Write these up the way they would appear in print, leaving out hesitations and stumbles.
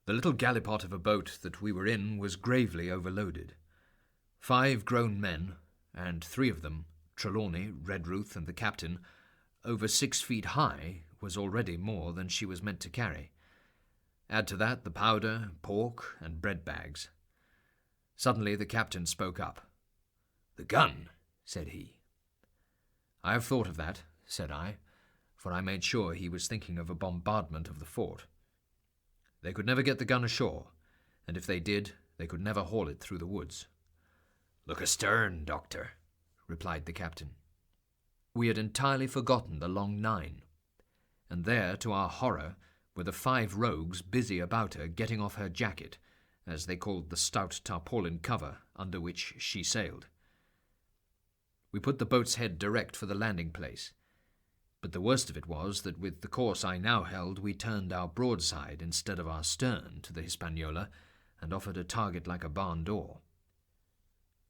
The little gallipot of a boat that we were in was gravely overloaded. 5 grown men, and 3 of them, Trelawney, Redruth, and the captain, over 6 feet high, was already more than she was meant to carry. Add to that the powder, pork, and bread bags. Suddenly the captain spoke up. "The gun," said he. "I have thought of that," said I, for I made sure he was thinking of a bombardment of the fort. "They could never get the gun ashore, and if they did, they could never haul it through the woods." "Look astern, Doctor," replied the captain. We had entirely forgotten the long 9, and there, to our horror, were the 5 rogues busy about her getting off her jacket, as they called the stout tarpaulin cover under which she sailed. We put the boat's head direct for the landing place, but the worst of it was that with the course I now held we turned our broadside instead of our stern to the Hispaniola and offered a target like a barn door.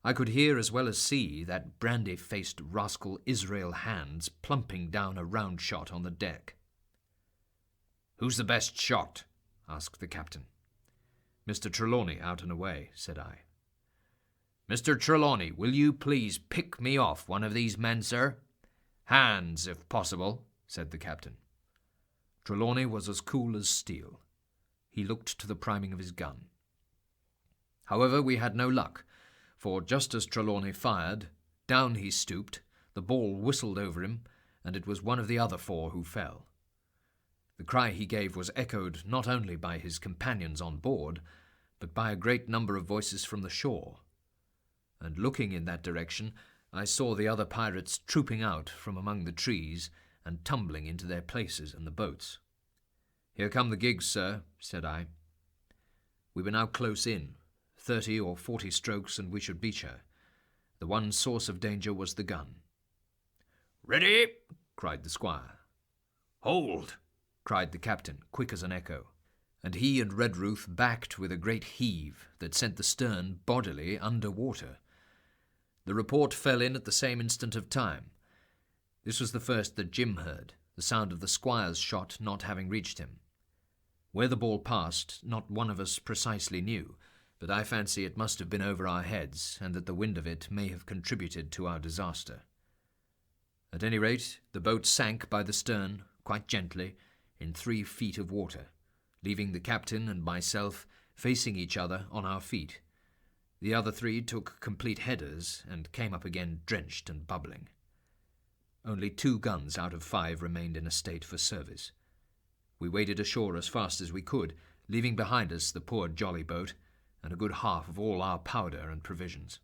I could hear as well as see that brandy-faced rascal Israel Hands plumping down a round shot on the deck. "Who's the best shot?" asked the captain. "Mr. Trelawney out and away," said I. "Mr. Trelawney, will you please pick me off one of these men, sir? Hands, if possible," said the captain. Trelawney was as cool as steel. He looked to the priming of his gun. However, we had no luck, for just as Trelawney fired, down he stooped, the ball whistled over him, and it was one of the other 4 who fell. The cry he gave was echoed not only by his companions on board, but by a great number of voices from the shore, and looking in that direction, I saw the other pirates trooping out from among the trees and tumbling into their places in the boats. "Here come the gigs, sir," said I. We were now close in, 30 or 40 strokes, and we should beach her. The one source of danger was the gun. "Ready!" cried the squire. "Hold!" cried the captain, quick as an echo, and he and Redruth backed with a great heave that sent the stern bodily under water. The report fell in at the same instant of time. This was the first that Jim heard, the sound of the squire's shot not having reached him. Where the ball passed, not one of us precisely knew, but I fancy it must have been over our heads, and that the wind of it may have contributed to our disaster. At any rate, the boat sank by the stern, quite gently, in 3 feet of water, leaving the captain and myself facing each other on our feet. The other 3 took complete headers and came up again drenched and bubbling. Only 2 guns out of 5 remained in a state for service. We waded ashore as fast as we could, leaving behind us the poor jolly boat and a good half of all our powder and provisions.